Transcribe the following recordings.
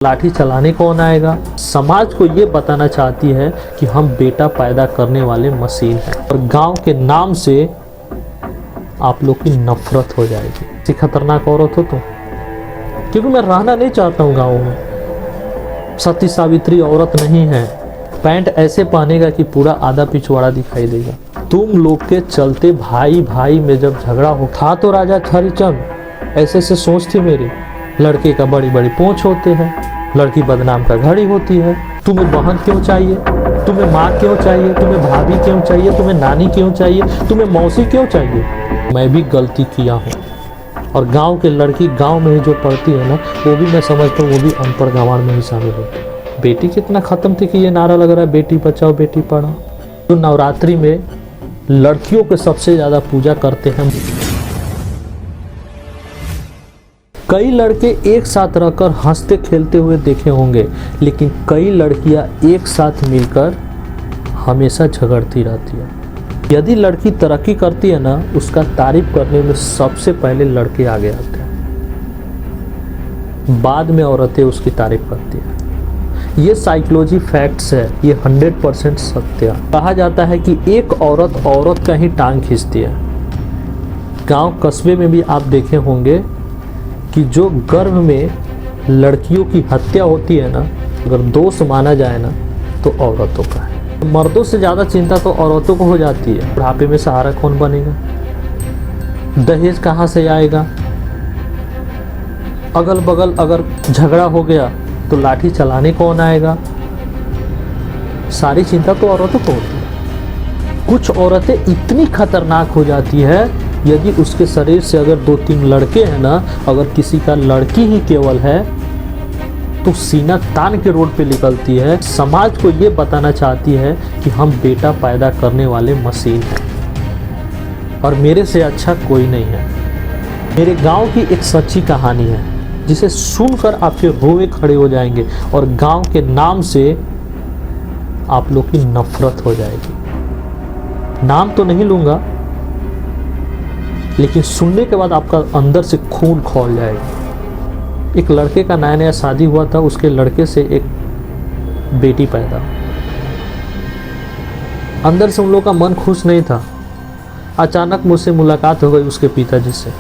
लाठी चलाने कौन आएगा। समाज को ये बताना चाहती है कि हम बेटा पैदा करने वाले मशीन हैं और गांव के नाम से आप लोग की नफरत हो जाएगी। ऐसी खतरनाक औरत हो तुम, क्योंकि मैं रहना नहीं चाहता हूँ गाँव में। सती सावित्री औरत नहीं है। पैंट ऐसे पहनेगा कि पूरा आधा पिछवाड़ा दिखाई देगा। तुम लोग के चलते भाई भाई में जब झगड़ा हो था तो राजा हरिश्चंद्र ऐसे से सोच थी मेरी। लड़के का बड़ी बड़ी पूंछ होते हैं, लड़की बदनाम का घड़ी होती है। तुम्हें बहन क्यों चाहिए, तुम्हें माँ क्यों चाहिए, तुम्हें भाभी क्यों चाहिए, तुम्हें नानी क्यों चाहिए, तुम्हें मौसी क्यों चाहिए। मैं भी गलती किया हूँ और गांव के लड़की गांव में ही जो पढ़ती है ना, वो भी मैं समझता हूँ वो भी अनपढ़ गंवार में ही शामिल होती है। बेटी कितना खत्म थी कि ये नारा लग रहा है बेटी बचाओ बेटी पढ़ाओ। तो नवरात्रि में लड़कियों के सबसे ज़्यादा पूजा करते हैं। कई लड़के एक साथ रहकर हंसते खेलते हुए देखे होंगे, लेकिन कई लड़कियां एक साथ मिलकर हमेशा झगड़ती रहती है। यदि लड़की तरक्की करती है ना, उसका तारीफ करने में सबसे पहले लड़के आगे आते हैं, बाद में औरतें उसकी तारीफ करती हैं। ये साइकोलॉजी फैक्ट्स है, ये 100% सत्य है। कहा जाता है कि एक औरत का ही टांग खींचती है। गांव कस्बे में भी आप देखे होंगे कि जो गर्भ में लड़कियों की हत्या होती है ना, अगर दोष माना जाए ना तो औरतों का है। मर्दों से ज़्यादा चिंता तो औरतों को हो जाती है। बुढ़ापे में सहारा कौन बनेगा, दहेज कहाँ से आएगा, अगल बगल अगर झगड़ा हो गया तो लाठी चलाने कौन आएगा। सारी चिंता तो औरतों को होती है। कुछ औरतें इतनी खतरनाक हो जाती है, यदि उसके शरीर से अगर 2-3 लड़के हैं ना, अगर किसी का लड़की ही केवल है तो सीना तान के रोड पे निकलती है। समाज को ये बताना चाहती है कि हम बेटा पैदा करने वाले मशीन हैं और मेरे से अच्छा कोई नहीं है। मेरे गांव की एक सच्ची कहानी है जिसे सुनकर आपके रोए खड़े हो जाएंगे और गांव के नाम से आप लोग की नफरत हो जाएगी। नाम तो नहीं लूंगा, लेकिन सुनने के बाद आपका अंदर से खून खौल जाएगा। एक लड़के का नया नया शादी हुआ था, उसके लड़के से एक बेटी पैदा। अंदर से उन लोगों का मन खुश नहीं था। अचानक मुझसे मुलाकात हो गई उसके पिताजी से।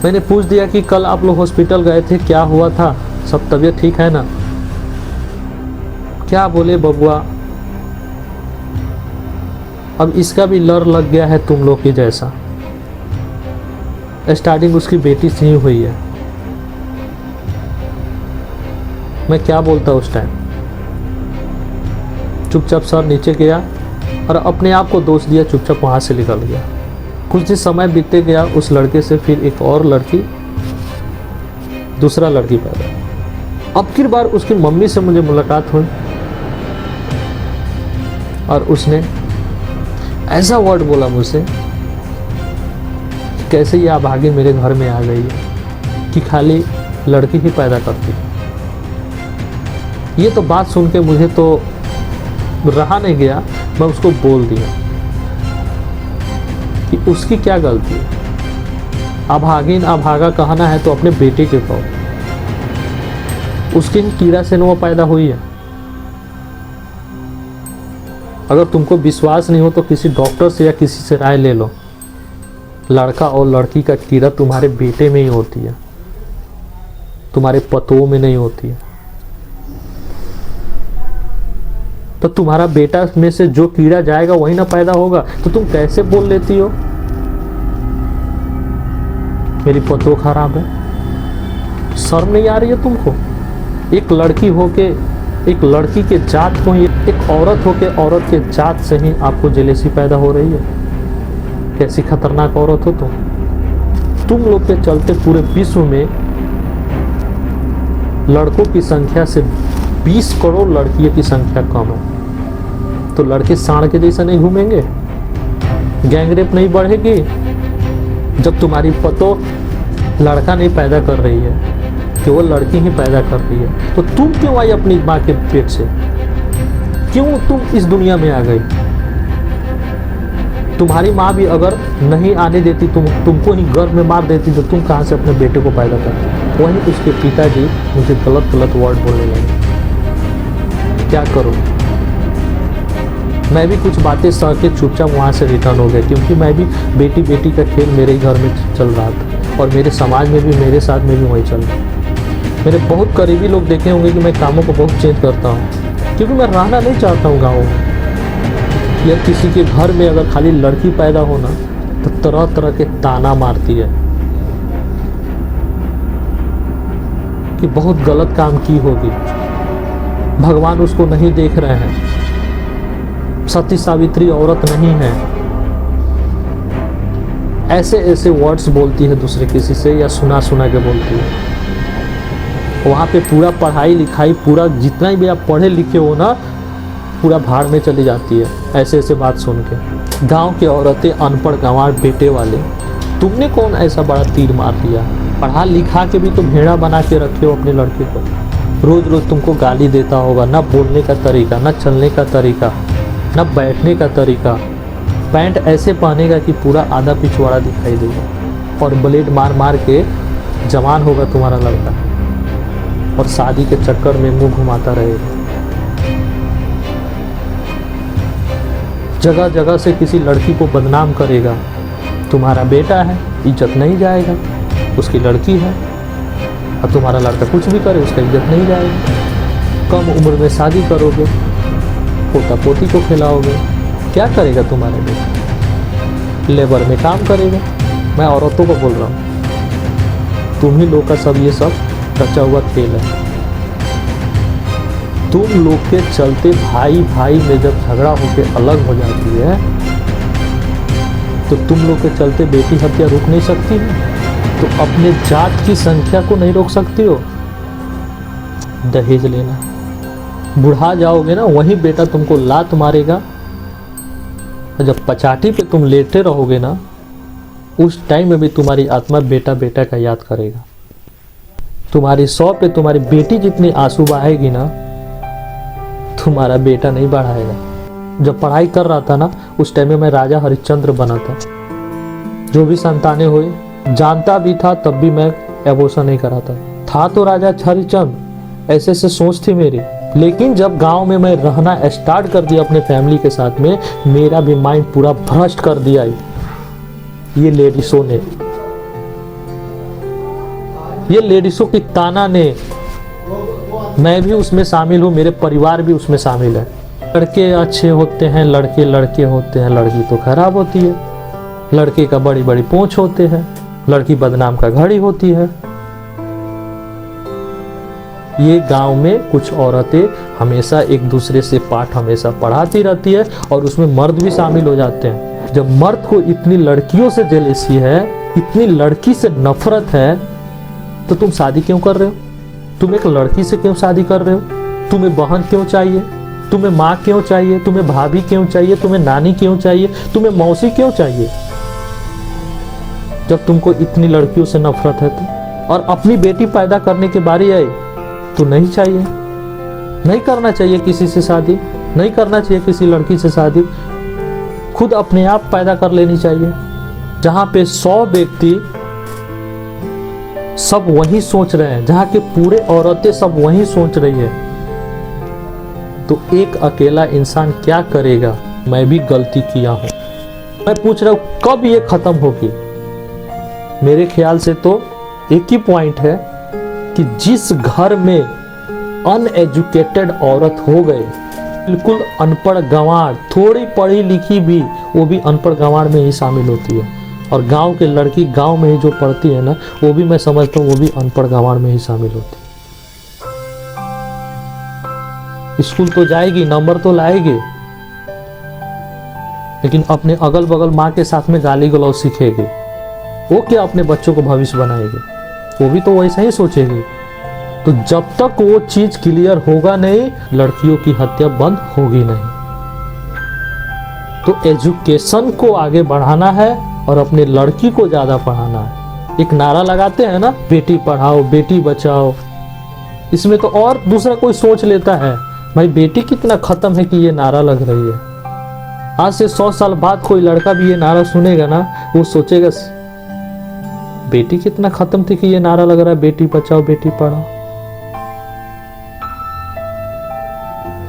मैंने पूछ दिया कि कल आप लोग हॉस्पिटल गए थे, क्या हुआ था, सब तबीयत ठीक है ना। क्या बोले बबुआ, अब इसका भी लर लग गया है तुम लोग की जैसा। स्टार्टिंग उसकी बेटी से ही हुई है। मैं क्या बोलता उस टाइम, चुपचाप सर नीचे गया और अपने आप को दोष दिया, चुपचाप वहां से निकल गया। कुछ दिन समय बीतते गया, उस लड़के से फिर एक और लड़की, दूसरा लड़की पैदा। अब की बार उसकी मम्मी से मुझे मुलाकात हुई और उसने ऐसा वर्ड बोला मुझसे, कैसे ये अभागी मेरे घर में आ गई है कि खाली लड़की ही पैदा करती है। ये तो बात सुन के मुझे तो रहा नहीं गया, मैं उसको बोल दिया कि उसकी क्या गलती है। अभागिन अभागा कहना है तो अपने बेटे के कहो, उसकी कीड़ा से न वो पैदा हुई है। अगर तुमको विश्वास नहीं हो तो किसी डॉक्टर से या किसी से राय ले लो। लड़का और लड़की का कीड़ा तुम्हारे बेटे में ही होती है, तुम्हारे पतों में नहीं होती है। तो तुम्हारा बेटा में से जो कीड़ा जाएगा वही ना पैदा होगा। तो तुम कैसे बोल लेती हो मेरी पतों खराब है। शर्म नहीं आ रही है तुमको। एक लड़की होके एक लड़की के जात को ही, एक औरत होके औरत के जात से ही आपको जेलेसी पैदा हो रही है। कैसी खतरनाक औरत हो तुम लोग के चलते पूरे विश्व में लड़कों की संख्या से 20 करोड़ लड़कियों की संख्या कम है। तो लड़के सांड के जैसा नहीं घूमेंगे, गैंगरेप नहीं बढ़ेगी। जब तुम्हारी पतो लड़का नहीं पैदा कर रही है, केवल लड़की ही पैदा कर रही है, तो तुम क्यों आई अपनी माँ के पेट से, क्यों तुम इस दुनिया में आ गई। तुम्हारी माँ भी अगर नहीं आने देती, तुमको ही गर्भ में मार देती, तो तुम कहाँ से अपने बेटे को पैदा करते। वहीं उसके पिताजी मुझे गलत गलत वर्ड बोलने लगे। क्या करूँ, मैं भी कुछ बातें सह के चुपचाप वहाँ से रिटर्न हो गया, क्योंकि मैं भी बेटी बेटी का खेल मेरे ही घर में चल रहा था और मेरे समाज में भी, मेरे साथ में भी वही चल रहा। मेरे बहुत करीबी लोग देखे होंगे कि मैं कामों को बहुत चेंज करता हूँ, क्योंकि मैं रहना नहीं चाहता हूँ गाँव में। या किसी के घर में अगर खाली लड़की पैदा होना तो तरह तरह के ताना मारती है कि बहुत गलत काम की होगी, भगवान उसको नहीं देख रहे हैं, सती सावित्री औरत नहीं है। ऐसे ऐसे वर्ड्स बोलती है दूसरे किसी से, या सुना सुना के बोलती है। वहाँ पे पूरा पढ़ाई लिखाई, पूरा जितना भी आप पढ़े लिखे हो ना, पूरा भाड़ में चली जाती है ऐसे ऐसे बात सुन के। गांव की औरतें अनपढ़ गंवार बेटे वाले, तुमने कौन ऐसा बड़ा तीर मार दिया। पढ़ा लिखा के भी तुम भेड़ा बना के रखे हो अपने लड़के को। रोज रोज तुमको गाली देता होगा, ना बोलने का तरीका, ना चलने का तरीका, ना बैठने का तरीका। पैंट ऐसे पहनेगा कि पूरा आधा पिछवाड़ा दिखाई देगा, और ब्लेड मार मार के जवान होगा तुम्हारा लड़का, और शादी के चक्कर में मुंह घुमाता रहेगा। जगह जगह से किसी लड़की को बदनाम करेगा। तुम्हारा बेटा है, इज्जत नहीं जाएगा, उसकी लड़की है, और तुम्हारा लड़का कुछ भी करे उसका इज्जत नहीं जाएगा। कम उम्र में शादी करोगे, पोता पोती को खिलाओगे, क्या करेगा तुम्हारा बेटा। लेबर में काम करेगा। मैं औरतों को बोल रहा हूँ, तुम ही लोग का सब ये सब रचा हुआ खेल है। तुम लोग के चलते भाई भाई में जब झगड़ा होकर अलग हो जाती है, तो तुम लोग के चलते बेटी हत्या रुक नहीं सकती है, तो अपने जात की संख्या को नहीं रोक सकती हो। दहेज लेना, बुढ़ा जाओगे ना, वही बेटा तुमको लात मारेगा, और जब पचाटी पे तुम लेटे रहोगे ना, उस टाइम में भी तुम्हारी आत्मा बेटा बेटा का याद करेगा। तुम्हारी सौ पे तुम्हारी बेटी जितनी आंसू बहाएगी ना, तुम्हारा बेटा नहीं बढ़ाएगा। जब पढ़ाई कर रहा था ना, उस टाइम में मैं राजा हरिश्चंद्र बना था। जो भी संतानें हुई, जानता भी था, तब भी मैं एबॉर्शन नहीं करा था तो राजा हरिश्चंद्र, ऐसे ऐसे सोच थी मेरी। लेकिन जब गांव में मैं रहना स्टार्ट कर दिया अपने फैमिली के साथ में, मेरा भी माइंड पूरा भ्रष्ट कर दिया ये लेडीसों ने, ये लेडीसों की ताना ने। मैं भी उसमें शामिल हूँ, मेरे परिवार भी उसमें शामिल है। लड़के अच्छे होते हैं, लड़के लड़के होते हैं, लड़की तो खराब होती है। लड़के का बड़ी बड़ी पूंछ होते हैं, लड़की बदनाम का घड़ी होती है। ये गांव में कुछ औरतें हमेशा एक दूसरे से पाठ हमेशा पढ़ाती रहती है, और उसमें मर्द भी शामिल हो जाते हैं। जब मर्द को इतनी लड़कियों से जेलसी है, इतनी लड़की से नफरत है, तो तुम शादी क्यों कर रहे हो। तुम एक लड़की से क्यों शादी कर रहे हो। तुम्हें बहन क्यों चाहिए, तुम्हें माँ क्यों चाहिए, तुम्हें भाभी क्यों चाहिए, तुम्हें नानी क्यों चाहिए, तुम्हें मौसी क्यों चाहिए, जब तुमको इतनी लड़कियों से नफरत है तो। और अपनी बेटी पैदा करने की बारी आई तो नहीं चाहिए, नहीं करना चाहिए किसी से शादी, नहीं करना चाहिए किसी लड़की से शादी, खुद अपने आप पैदा कर लेनी चाहिए। जहां पे 100 व्यक्ति सब वही सोच रहे हैं, जहां के पूरे औरतें सब वही सोच रही है, तो एक अकेला इंसान क्या करेगा। मैं भी गलती किया हूं। मैं पूछ रहा हूं कब ये खत्म होगी। मेरे ख्याल से तो एक ही पॉइंट है कि जिस घर में अनएजुकेटेड औरत हो गए, बिल्कुल अनपढ़ गंवार, थोड़ी पढ़ी लिखी भी, वो भी अनपढ़ गंवार में ही शामिल होती है। और गांव के लड़की गांव में ही जो पढ़ती है ना, वो भी मैं समझता हूँ वो भी अनपढ़ गंवार में ही शामिल होती है। स्कूल तो जाएगी, नंबर तो लाएगी, लेकिन अपने अगल बगल माँ के साथ में गाली गलौज सीखेगी। वो क्या अपने बच्चों को भविष्य बनाएगी, वो भी तो वैसा ही सोचेगी। तो जब तक वो चीज क्लियर होगा नहीं, लड़कियों की हत्या बंद होगी नहीं। तो एजुकेशन को आगे बढ़ाना है और अपने लड़की को ज्यादा पढ़ाना है। एक नारा लगाते हैं ना, बेटी पढ़ाओ बेटी बचाओ, इसमें तो और दूसरा कोई सोच लेता है भाई बेटी कितना खत्म है कि ये नारा लग रही है। आज से 100 साल बाद कोई लड़का भी ये नारा सुनेगा ना, वो सोचेगा बेटी कितना खत्म थी कि ये नारा लग रहा है बेटी बचाओ बेटी पढ़ाओ।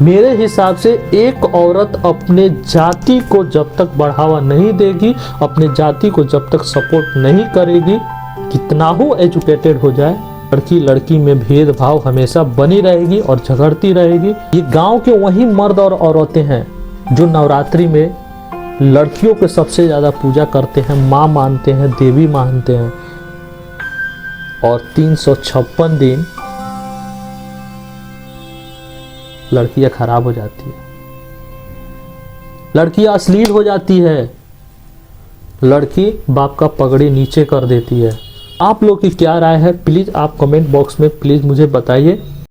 मेरे हिसाब से एक औरत अपने जाति को जब तक बढ़ावा नहीं देगी, अपने जाति को जब तक सपोर्ट नहीं करेगी, कितना हो एजुकेटेड हो जाए, लड़की लड़की में भेदभाव हमेशा बनी रहेगी और झगड़ती रहेगी। ये गांव के वही मर्द और औरतें हैं जो नवरात्रि में लड़कियों को सबसे ज़्यादा पूजा करते हैं, माँ मानते हैं, देवी मानते हैं, और 356 दिन लड़कियां खराब हो जाती है, लड़कियां अश्लील हो जाती है, लड़की बाप का पगड़ी नीचे कर देती है। आप लोग की क्या राय है, प्लीज़ आप कमेंट बॉक्स में प्लीज़ मुझे बताइए।